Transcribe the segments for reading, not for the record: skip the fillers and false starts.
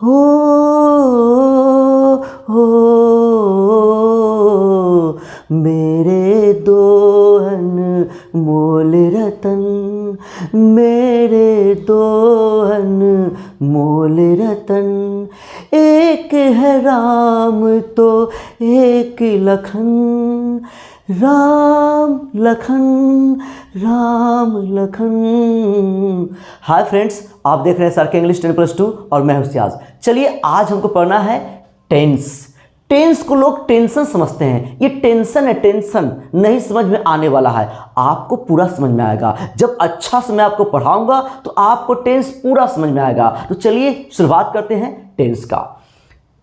हो हो मेरे दोहन मोल रतन, मेरे दोहन मोल रतन। एक है राम तो एक लखन, राम लखन राम लखन। हाय फ्रेंड्स, आप देख रहे हैं सर के इंग्लिश 10+2 और मैं हूं सियाज। चलिए आज हमको पढ़ना है टेंस। टेंस को लोग टेंशन समझते हैं, ये टेंशन है, टेंशन नहीं समझ में आने वाला है, आपको पूरा समझ में आएगा। जब अच्छा से मैं आपको पढ़ाऊंगा तो आपको टेंस पूरा समझ में आएगा। तो चलिए शुरुआत करते हैं टेंस का।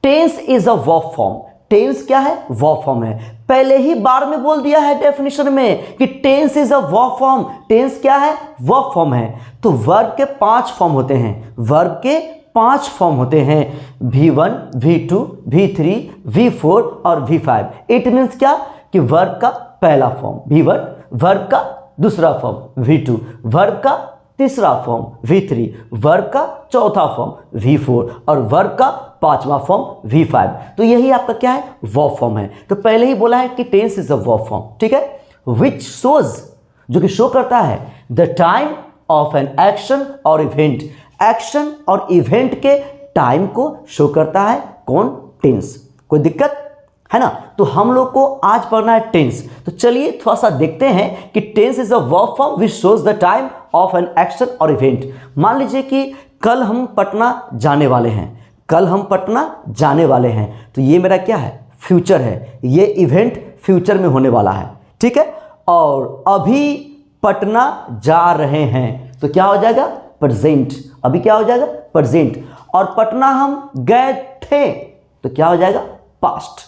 Tense is a verb form. Tense क्या है? वर्ब फॉर्म है। पहले ही बार में बोल दिया है डेफिनेशन में कि tense is a verb form. Tense क्या है? वर्ब फॉर्म है। तो वर्ब के 5 फॉर्म होते हैं, वर्ब के 5 फॉर्म होते हैं, V1, V2, V3, V4 और V5। इट मीन्स क्या कि वर्ब का पहला फॉर्म V1, वर्ब का दूसरा फॉर्म V2, वर्ब का तीसरा फॉर्म V3, वर्ब का चौथा फॉर्म V4 और वर्ब का 5वां फॉर्म V5। तो यही आपका क्या है? वर्ब फॉर्म है। तो पहले ही बोला है कि tense is a verb form, ठीक है। विच शोज, जो कि शो करता है the time of an action और इवेंट। एक्शन और इवेंट के टाइम को शो करता है कौन? टेंस। कोई दिक्कत है ना? तो हम लोग को आज पढ़ना है टेंस। तो चलिए थोड़ा सा देखते हैं कि tense is a verb form which shows the time of an action और इवेंट। मान लीजिए कि कल हम पटना जाने वाले हैं, कल हम पटना जाने वाले हैं, तो ये मेरा क्या है? फ्यूचर है। ये इवेंट फ्यूचर में होने वाला है, ठीक है। और अभी पटना जा रहे हैं, तो क्या हो जाएगा? प्रेजेंट। अभी क्या हो जाएगा? प्रेजेंट। और पटना हम गए थे, तो क्या हो जाएगा? पास्ट,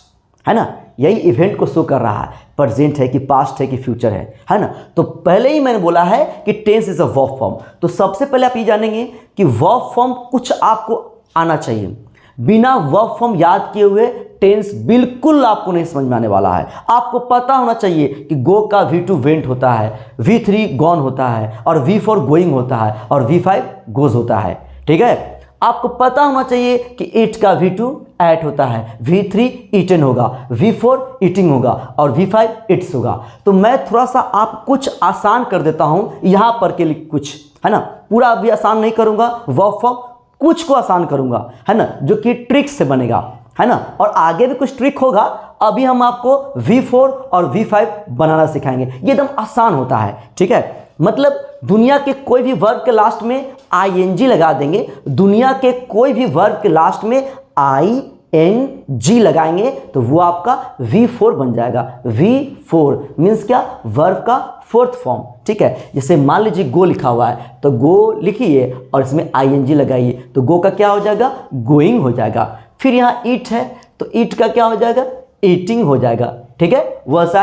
है ना। यही इवेंट को शो कर रहा है, प्रेजेंट है कि पास्ट है कि फ्यूचर है ना। तो पहले ही मैंने बोला है कि tense is a verb form. तो सबसे पहले आप ये जानेंगे कि वर्ब फॉर्म कुछ आपको आना चाहिए। बिना वर्ब फॉर्म याद किए हुए टेंस बिल्कुल आपको नहीं समझ में आने वाला है। आपको पता होना चाहिए कि गो का V2 वेंट होता है, V3 गॉन होता है और V4 गोइंग होता है और V5 गोज होता है, ठीक है। आपको पता होना चाहिए कि ईट का V2 एट होता है, V3 ईटन होगा, V4 ईटिंग होगा और V5 इट्स होगा। तो मैं थोड़ा सा आप कुछ आसान कर देता हूं यहां पर के लिए, कुछ है ना। पूरा अभी आसान नहीं करूंगा, वर्ब फॉर्म कुछ को आसान करूंगा, है ना, जो कि ट्रिक से बनेगा, है ना। और आगे भी कुछ ट्रिक होगा। अभी हम आपको V4 और V5 बनाना सिखाएंगे। ये एकदम आसान होता है, ठीक है। मतलब दुनिया के कोई भी वर्ब के लास्ट में ING लगा देंगे, दुनिया के कोई भी वर्ब के लास्ट में ING लगाएंगे तो वो आपका V4 बन जाएगा। V4 मीन्स क्या? वर्ब का 4th फॉर्म, ठीक है। जैसे मान लीजिए गो लिखा हुआ है, तो गो लिखिए और इसमें ING लगाइए, तो गो का क्या हो जाएगा? गोइंग हो जाएगा। फिर यहाँ ईट है, तो ईट का क्या हो जाएगा? ईटिंग हो जाएगा, ठीक है। वैसा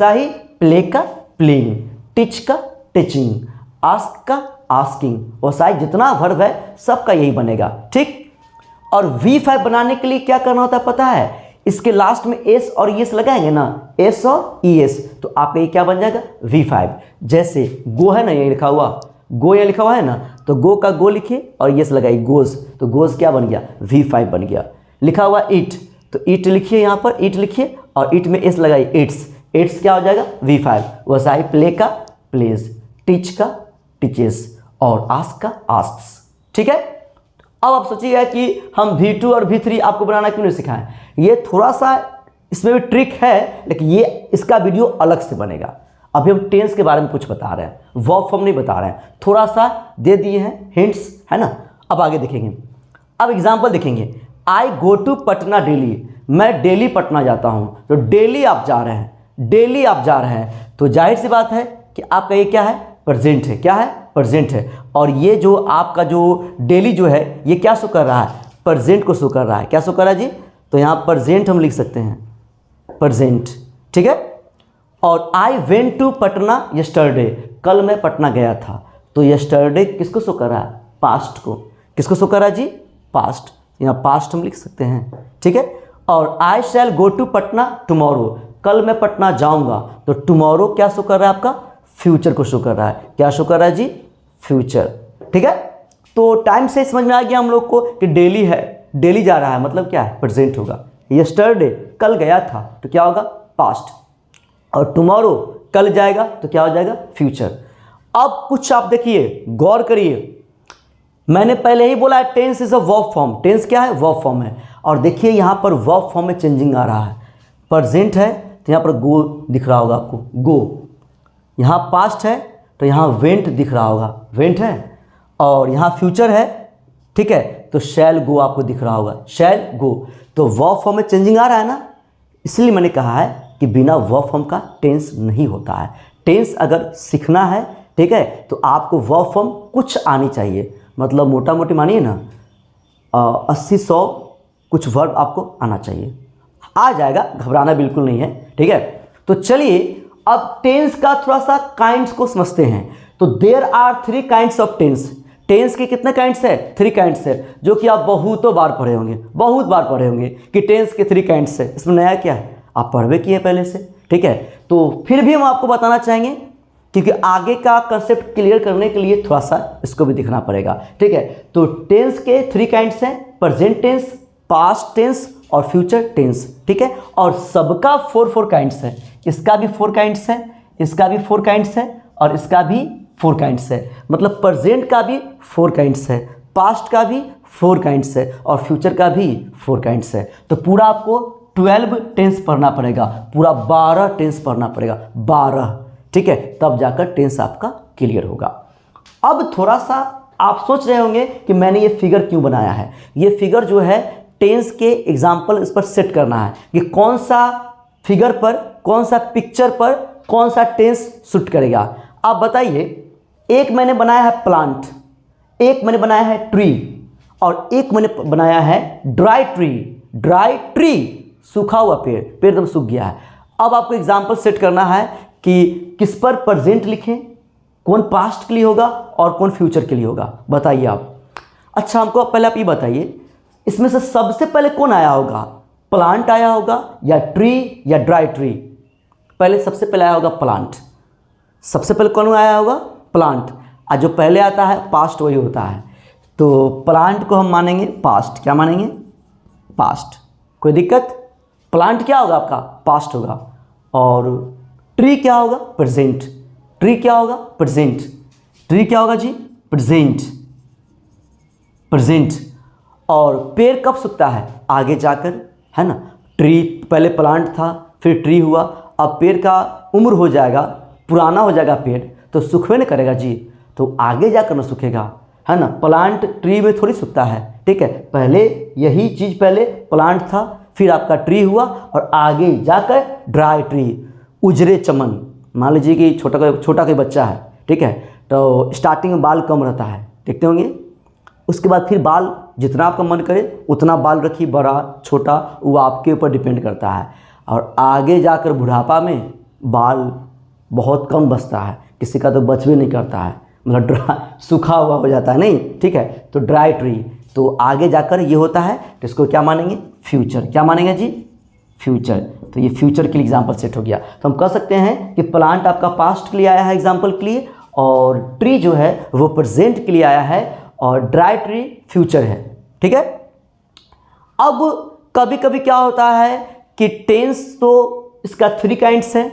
ही प्ले का प्लेइंग, टीच का टीचिंग, आस्क का आस्किंग, वैसा ही जितना वर्ब है सबका यही बनेगा, ठीक। और V5 बनाने के लिए क्या करना होता है पता है? इसके लास्ट में S और ES लगाएंगे ना, S और ES, तो आपका ये क्या बन जाएगा? V5। जैसे गो है ना, ये लिखा हुआ गो, ये लिखा हुआ है ना, तो गो का गो लिखिए और ES लगाइए, गोज, तो गोज क्या बन गया? V5 बन गया। लिखा हुआ ईट, तो ईट लिखिए, यहाँ पर ईट लिखिए और ईट में S लगाइए, इट्स, इट्स क्या हो जाएगा? V5। वैसा ही प्ले का प्लेज, टीच का टीचेस और आस्क का आस्क्स, ठीक है। अब आप सोचिएगा कि हम V2 और V3 आपको बनाना क्यों नहीं सिखाएं। ये थोड़ा सा इसमें भी ट्रिक है, लेकिन ये इसका वीडियो अलग से बनेगा। अभी हम टेंस के बारे में कुछ बता रहे हैं, वर्ब फॉर्म नहीं बता रहे हैं, थोड़ा सा दे दिए हैं हिंट्स, है ना। अब आगे देखेंगे, अब एग्जाम्पल देखेंगे। आई गो टू पटना डेली, मैं डेली पटना जाता हूं। तो डेली आप जा रहे हैं, डेली आप जा रहे हैं, तो जाहिर सी बात है कि आपका ये क्या है? प्रेजेंट है। क्या है? प्रेजेंट है। और ये जो आपका जो डेली जो है, ये क्या शो कर रहा है? प्रेजेंट को शो कर रहा है। क्या शो कर रहा है जी? तो यहाँ प्रेजेंट हम लिख सकते हैं, प्रेजेंट, ठीक है। और I went to Patna yesterday, कल मैं पटना गया था। तो यस्टरडे किसको शो कर रहा है? पास्ट को। किसको शो कर रहा है जी? पास्ट। यहाँ पास्ट हम लिख सकते हैं, ठीक है। और आई शैल गो टू पटना टुमारो, कल मैं पटना जाऊंगा। तो टुमारो क्या शो कर रहा है? आपका फ्यूचर को शो कर रहा है। क्या शो कर रहा है जी? फ्यूचर, ठीक है। तो टाइम से समझ में आ गया हम लोग को कि डेली है, डेली जा रहा है मतलब क्या है, प्रेजेंट होगा। यस्टरडे कल गया था तो क्या होगा, पास्ट। और टुमारो कल जाएगा तो क्या हो जाएगा, फ्यूचर। अब कुछ आप देखिए, गौर करिए, मैंने पहले ही बोला है tense is a verb form. Tense क्या है, वर्ब फॉर्म है। और देखिए यहाँ पर वर्ब फॉर्म में चेंजिंग आ रहा है। प्रेजेंट है तो यहाँ पर गो दिख रहा होगा आपको, गो। यहाँ पास्ट है तो यहाँ वेंट दिख रहा होगा, वेंट है। और यहाँ फ्यूचर है, ठीक है, तो शैल गो आपको दिख रहा होगा, शैल गो। तो वर्ब फॉर्म में चेंजिंग आ रहा है ना, इसलिए मैंने कहा है कि बिना वर्ब फॉर्म का टेंस नहीं होता है। टेंस अगर सीखना है, ठीक है, तो आपको वर्ब फॉर्म कुछ आनी चाहिए, मतलब मोटा मोटी मानिए ना 80-100 कुछ वर्ब आपको आना चाहिए। आ जाएगा, घबराना बिल्कुल नहीं है, ठीक है। तो चलिए अब टेंस का थोड़ा सा काइंड्स को समझते हैं। तो there are 3 kinds of tense. Tense के कितने काइंड्स है, 3 काइंड्स है, जो कि आप बहुतों बार पढ़े होंगे, बहुत बार पढ़े होंगे कि टेंस के 3 काइंड्स है। इसमें नया क्या है, आप पढ़वे किए पहले से, ठीक है। तो फिर भी हम आपको बताना चाहेंगे क्योंकि आगे का कंसेप्ट क्लियर करने के लिए थोड़ा सा इसको भी दिखना पड़ेगा, ठीक है। तो टेंस के 3 काइंड्स हैं, प्रेजेंट टेंस, पास्ट टेंस और फ्यूचर टेंस, ठीक है। और सबका 4 काइंड्स है। इसका भी 4 काइंड्स है, इसका भी 4 काइंड्स है और इसका भी 4 काइंड्स है। मतलब प्रेजेंट का भी 4 काइंड्स है, पास्ट का भी 4 काइंड्स है और फ्यूचर का भी 4 काइंड्स है। तो पूरा आपको 12 टेंस पढ़ना पड़ेगा, पूरा 12 टेंस पढ़ना पड़ेगा, 12, ठीक है, तब जाकर टेंस आपका क्लियर होगा। अब थोड़ा सा आप सोच रहे होंगे कि मैंने ये फिगर क्यों बनाया है। ये फिगर जो है टेंस के एग्जाम्पल इस पर सेट करना है कि कौन सा फिगर पर, कौन सा पिक्चर पर कौन सा टेंस सूट करेगा। आप बताइए, एक मैंने बनाया है प्लांट, एक मैंने बनाया है ट्री और एक मैंने बनाया है ड्राई ट्री। ड्राई ट्री, सूखा हुआ पेड़, पेड़ एकदम सूख गया है। अब आपको एग्जाम्पल सेट करना है कि किस पर प्रेजेंट लिखें, कौन पास्ट के लिए होगा और कौन फ्यूचर के लिए होगा, बताइए आप। अच्छा, हमको पहले आप ये बताइए, इसमें से सबसे पहले कौन आया होगा, प्लांट आया होगा या ट्री या ड्राई ट्री। पहले सबसे पहले आया होगा प्लांट। सबसे पहले कौन आया होगा, प्लांट। और जो पहले आता है पास्ट वही होता है। तो प्लांट को हम मानेंगे पास्ट। क्या मानेंगे, पास्ट। कोई दिक्कत, प्लांट क्या होगा आपका, पास्ट होगा। और ट्री क्या होगा, प्रेजेंट। ट्री क्या होगा, प्रेजेंट। ट्री क्या होगा जी, प्रेजेंट, प्रेजेंट। और पेड़ कब सूखता है, आगे जाकर, है ना। ट्री पहले प्लांट था, फिर ट्री हुआ, अब पेड़ का उम्र हो जाएगा, पुराना हो जाएगा पेड़, तो सूखवे नहीं करेगा जी, तो आगे जाकर ना सूखेगा, है ना। प्लांट ट्री में थोड़ी सूखता है, ठीक है। पहले यही चीज़, पहले प्लांट था, फिर आपका ट्री हुआ और आगे जाकर ड्राई ट्री, उजरे चमन। मान लीजिए कि छोटा कोई बच्चा है, ठीक है, तो स्टार्टिंग में बाल कम रहता है, देखते होंगे। उसके बाद फिर बाल जितना आपका मन करे उतना बाल रखिए, बड़ा छोटा वो आपके ऊपर डिपेंड करता है। और आगे जाकर बुढ़ापा में बाल बहुत कम बचता है, किसी का तो बच भी नहीं करता है, मतलब सूखा हुआ हो जाता है, नहीं, ठीक है। तो ड्राई ट्री, तो आगे जाकर ये होता है, तो इसको क्या मानेंगे, फ्यूचर। क्या मानेंगे जी, फ्यूचर। तो ये फ्यूचर के लिए एग्जाम्पल सेट हो गया। तो हम कह सकते हैं कि प्लांट आपका पास्ट के लिए आया है एग्जाम्पल के लिए, और ट्री जो है वो प्रेजेंट के लिए आया है, और ड्राई ट्री फ्यूचर है, ठीक है। अब कभी कभी क्या होता है कि टेंस तो इसका 3 काइंड्स है,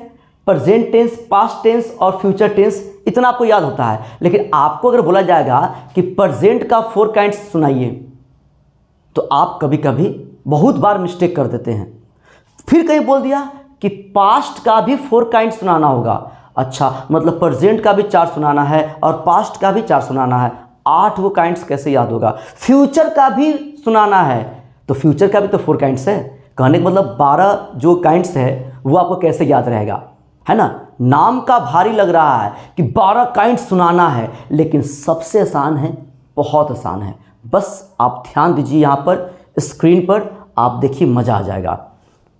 प्रेजेंट टेंस, पास्ट टेंस और फ्यूचर टेंस, इतना आपको याद होता है। लेकिन आपको अगर बोला जाएगा कि प्रेजेंट का 4 काइंड्स सुनाइए, तो आप कभी कभी बहुत बार मिस्टेक कर देते हैं। फिर कहीं बोल दिया कि पास्ट का भी 4 काइंड्स सुनाना होगा। अच्छा, मतलब प्रेजेंट का भी 4 सुनाना है और पास्ट का भी 4 सुनाना है, 8 वो काइंड्स कैसे याद होगा। फ्यूचर का भी सुनाना है, तो फ्यूचर का भी तो 4 काइंड्स है। कहने का मतलब 12 जो काइंड्स है वो आपको कैसे याद रहेगा, है ना। नाम का भारी लग रहा है कि 12 काइंड्स सुनाना है, लेकिन सबसे आसान है, बहुत आसान है। बस आप ध्यान दीजिए, यहाँ पर स्क्रीन पर आप देखिए, मज़ा आ जाएगा।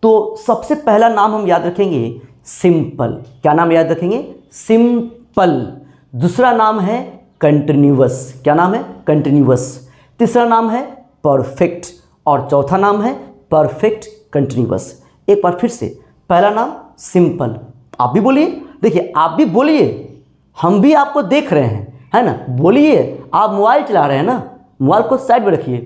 तो सबसे पहला नाम हम याद रखेंगे सिंपल। क्या नाम याद रखेंगे, सिंपल। दूसरा नाम है कंटिन्यूअस। क्या नाम है, कंटिन्यूअस। तीसरा नाम है परफेक्ट और चौथा नाम है परफेक्ट कंटिन्यूअस। एक बार फिर से, पहला नाम सिंपल। आप भी बोलिए, देखिए आप भी बोलिए, हम भी आपको देख रहे हैं, है ना। बोलिए, आप मोबाइल चला रहे हैं ना, मोबाइल को साइड में रखिए।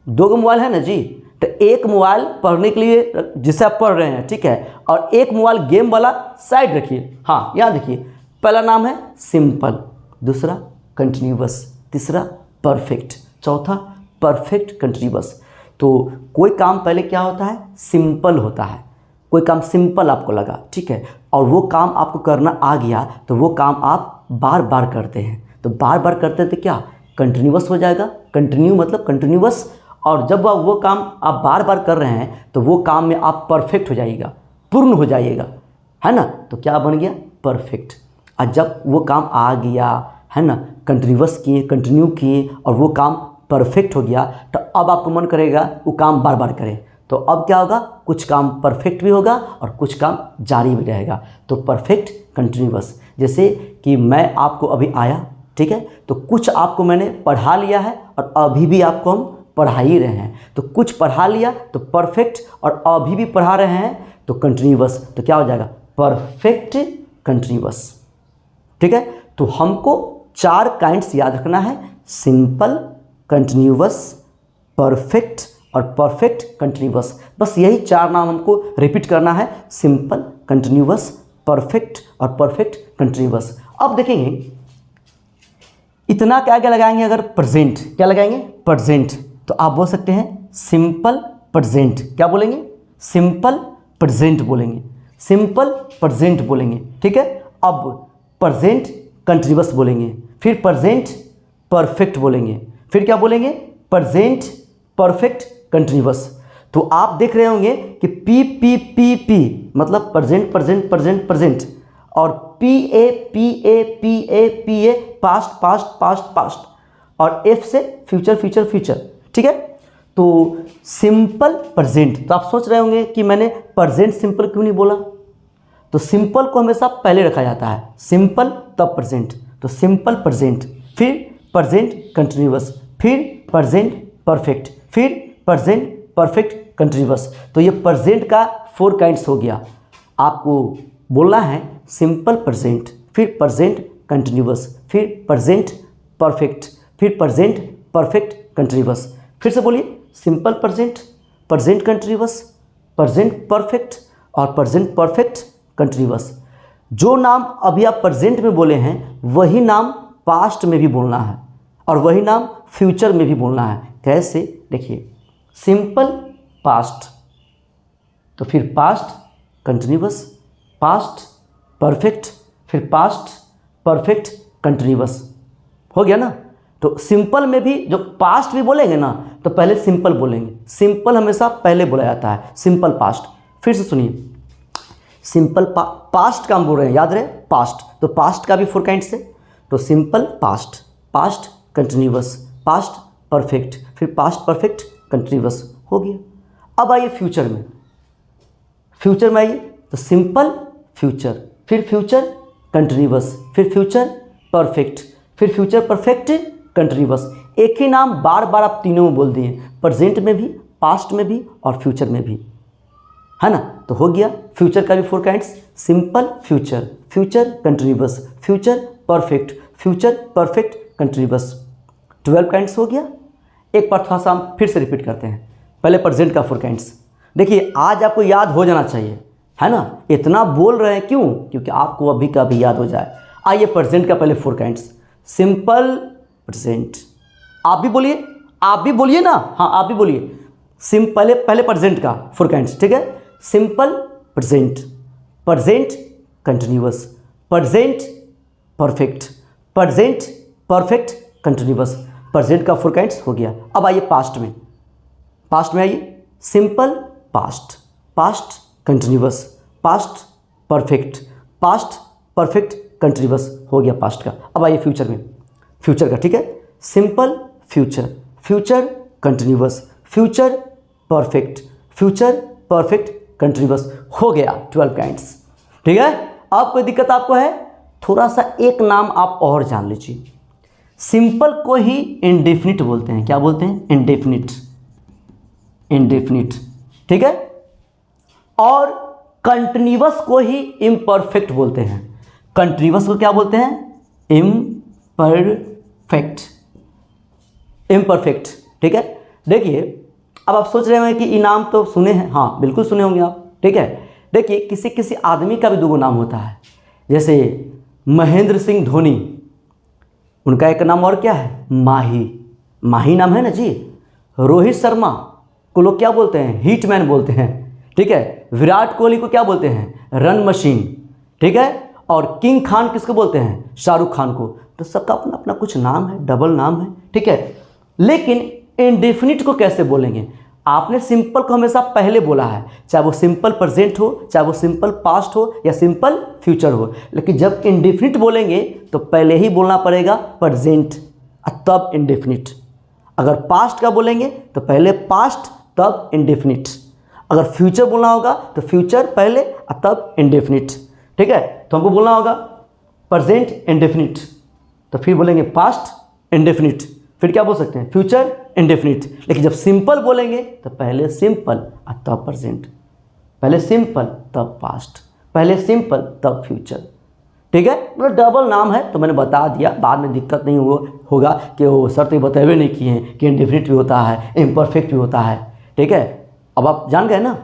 2 मोबाइल है ना जी, तो एक मोबाइल पढ़ने के लिए जिसे आप पढ़ रहे हैं, ठीक है, और एक मोबाइल गेम वाला साइड रखिए। हाँ, यहाँ देखिए, पहला नाम है सिंपल, दूसरा कंटिन्यूअस, तीसरा परफेक्ट, चौथा परफेक्ट कंटिन्यूअस। तो कोई काम पहले क्या होता है, सिंपल होता है। कोई काम सिंपल आपको लगा, ठीक है, और वो काम आपको करना आ गया, तो वो काम आप बार बार करते हैं। तो बार बार करते हैं तो क्या, कंटिन्यूअस हो जाएगा। कंटिन्यू मतलब कंटिन्यूअस। और जब वो काम आप बार बार कर रहे हैं तो वो काम में आप परफेक्ट हो जाइएगा, पूर्ण हो जाइएगा, है ना। तो क्या बन गया, परफेक्ट। और जब वो काम आ गया, है ना, कंटिन्यूअस किए, कंटिन्यू किए, और वो काम परफेक्ट हो गया, तो अब आपको मन करेगा वो काम बार बार करें। तो अब क्या होगा, कुछ काम परफेक्ट भी होगा और कुछ काम जारी भी रहेगा। तो परफेक्ट कंटिन्यूअस। जैसे कि मैं आपको अभी आया, ठीक है, तो कुछ आपको मैंने पढ़ा लिया है और अभी भी आपको हम पढ़ा ही रहे हैं। तो कुछ पढ़ा लिया तो परफेक्ट, और अभी भी पढ़ा रहे हैं तो कंटिन्यूअस। तो क्या हो जाएगा, परफेक्ट कंटिन्यूअस, ठीक है। तो हमको 4 काइंड्स याद रखना है, सिंपल, कंटिन्यूअस, परफेक्ट और परफेक्ट कंटिन्यूअस। बस यही 4 नाम हमको रिपीट करना है, सिंपल, कंटिन्यूअस, परफेक्ट और परफेक्ट कंटिन्यूअस। अब देखेंगे इतना क्या क्या लगाएंगे, अगर प्रेजेंट, क्या लगाएंगे, प्रेजेंट, तो आप बोल सकते हैं सिंपल प्रेजेंट। क्या बोलेंगे, सिंपल प्रेजेंट बोलेंगे, सिंपल प्रेजेंट बोलेंगे, ठीक है। अब प्रेजेंट कंटिन्यूअस बोलेंगे, फिर प्रेजेंट परफेक्ट बोलेंगे, फिर क्या बोलेंगे, प्रेजेंट परफेक्ट कंटिन्यूअस। तो आप देख रहे होंगे कि पी पी पी पी मतलब प्रेजेंट प्रेजेंट प्रेजेंट प्रेजेंट, और P A P A P A P A past past past past, और एफ से फ्यूचर फ्यूचर फ्यूचर, ठीक है। तो सिंपल प्रेजेंट, तो आप सोच रहे होंगे कि मैंने प्रेजेंट सिंपल क्यों नहीं बोला। तो सिंपल को हमेशा पहले रखा जाता है, सिंपल तब प्रेजेंट। तो सिंपल प्रेजेंट, फिर प्रेजेंट कंटिन्यूअस, फिर प्रेजेंट परफेक्ट, फिर प्रेजेंट परफेक्ट कंटिन्यूअस। तो ये प्रेजेंट का 4 काइंड्स हो गया। आपको बोलना है सिंपल प्रेजेंट, फिर प्रेजेंट कंटिन्यूअस, फिर प्रेजेंट परफेक्ट, फिर प्रेजेंट परफेक्ट कंटिन्यूअस। फिर से बोलिए, simple present, present continuous, present perfect और प्रेजेंट परफेक्ट कंटिन्यूअस। जो नाम अभी आप प्रेजेंट में बोले हैं वही नाम पास्ट में भी बोलना है, और वही नाम फ्यूचर में भी बोलना है। कैसे, देखिए, सिंपल पास्ट, तो फिर पास्ट कंटिन्यूअस, पास्ट परफेक्ट, फिर पास्ट परफेक्ट कंटिन्यूअस, हो गया ना। तो सिंपल में भी जो पास्ट भी बोलेंगे ना, तो पहले सिंपल बोलेंगे। सिंपल हमेशा पहले बोला जाता है, सिंपल पास्ट। फिर से सुनिए, सिंपल पास्ट का हम बोल रहे हैं, याद रहे, पास्ट, तो पास्ट का भी 4 काइंड्स है। तो simple past, past continuous, past perfect, फिर पास्ट परफेक्ट कंटिन्यूअस, हो गया। अब आइए फ्यूचर में, फ्यूचर में आइए, तो सिंपल फ्यूचर, फिर फ्यूचर कंटिन्यूअस, फिर फ्यूचर परफेक्ट, फिर फ्यूचर परफेक्ट कंटिन्यूअस। एक ही नाम बार बार आप तीनों में बोल दिए, प्रेजेंट में भी, पास्ट में भी और फ्यूचर में भी, है ना। तो हो गया फ्यूचर का भी 4 kinds, simple future, future continuous, future perfect, future perfect continuous. 12 kinds हो गया। एक बार थोड़ा सा हम फिर से रिपीट करते हैं, पहले प्रेजेंट का 4 काइंड्स। देखिए, आज आपको याद हो जाना चाहिए, है ना। इतना बोल रहे हैं क्यों, क्योंकि आपको अभी का भी याद हो जाए। आइए प्रेजेंट का पहले 4 काइंड्स, सिंपल प्रेजेंट। आप भी बोलिए, आप भी बोलिए ना, हाँ आप भी बोलिए। पहले पहले प्रेजेंट का 4 काइंड्स, ठीक है। Simple present, present continuous, present perfect, present perfect continuous. Present का 4 काइंड्स हो गया। अब आइए पास्ट में, पास्ट में आइए, simple past, past continuous, past perfect, past perfect continuous, हो गया पास्ट का। अब आइए फ्यूचर में, फ्यूचर का, ठीक है। Simple future, future continuous, future perfect, future perfect continuous, हो गया 12 काइंड्स, ठीक है। अब कोई दिक्कत आपको है, थोड़ा सा एक नाम आप और जान लीजिए। सिंपल को ही इंडेफिनिट बोलते हैं, क्या बोलते हैं, इंडेफिनिट, इंडेफिनिट, ठीक है। और कंटिन्यूअस को ही इम्परफेक्ट बोलते हैं। कंटिन्यूअस को क्या बोलते हैं, परफेक्ट, इम्परफेक्ट। ठीक है, देखिए अब आप सोच रहे होंगे कि इनाम तो सुने हैं, हाँ बिल्कुल सुने होंगे आप। ठीक है, देखिए किसी किसी आदमी का भी दो नाम होता है, जैसे महेंद्र सिंह धोनी, उनका एक नाम और क्या है, माही, माही नाम है ना जी। रोहित शर्मा को लोग क्या बोलते हैं, हिटमैन बोलते हैं। ठीक है, विराट कोहली को क्या बोलते हैं, रन मशीन। ठीक है, और किंग खान किसको बोलते हैं, शाहरुख खान को। तो सबका अपना अपना कुछ नाम है, डबल नाम है। ठीक है, लेकिन इंडेफिनिट को कैसे बोलेंगे, आपने सिंपल को हमेशा पहले बोला है, चाहे वो सिंपल प्रेजेंट हो, चाहे वो सिंपल पास्ट हो, या सिंपल फ्यूचर हो। लेकिन जब इंडेफिनिट बोलेंगे तो पहले ही बोलना पड़ेगा प्रेजेंट, तब इंडेफिनिट। अगर पास्ट का बोलेंगे तो पहले पास्ट तब इंडेफिनिट। अगर फ्यूचर बोलना होगा तो फ्यूचर पहले तब इंडेफिनिट। ठीक है, तो हमको बोलना होगा प्रेजेंट इंडेफिनिट, तो फिर बोलेंगे पास्ट इंडेफिनिट, फिर क्या बोल सकते हैं, फ्यूचर इंडेफिनिट। लेकिन जब सिंपल बोलेंगे तो पहले सिंपल तब प्रेजेंट, पहले सिंपल तब पास्ट, पहले सिंपल तब फ्यूचर। ठीक है, मतलब डबल नाम है तो मैंने बता दिया, बाद में दिक्कत नहीं होगा कि वो सर तो बताए नहीं किए हैं कि इंडेफिनिट भी होता है, इम्परफेक्ट भी होता है। ठीक है, अब आप जान गए ना।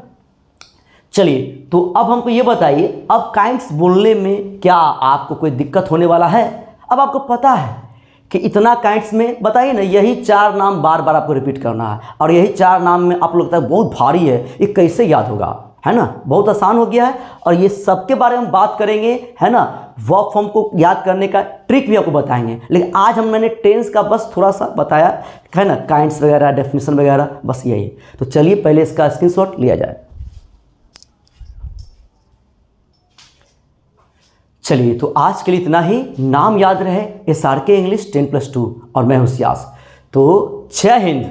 चलिए, तो अब हमको ये बताइए, अब काइंड्स बोलने में क्या आपको कोई दिक्कत होने वाला है। अब आपको पता है कि इतना काइंड्स में बताइए ना, यही 4 नाम बार बार आपको रिपीट करना है, और यही 4 नाम में आप लगता है बहुत भारी है, ये कैसे याद होगा, है ना, बहुत आसान हो गया है। और ये सबके बारे में बात करेंगे, है ना, वर्ब फॉर्म को याद करने का ट्रिक भी आपको बताएंगे। लेकिन आज मैंने टेंस का बस थोड़ा सा बताया है ना, काइंड्स वगैरह, डेफिनेशन वगैरह, बस यही। तो चलिए पहले इसका स्क्रीनशॉट लिया जाए। चलिए, तो आज के लिए इतना ही। नाम याद रहे, SRK इंग्लिश 10+2, और मैं हूं सियाज। तो जय हिंद।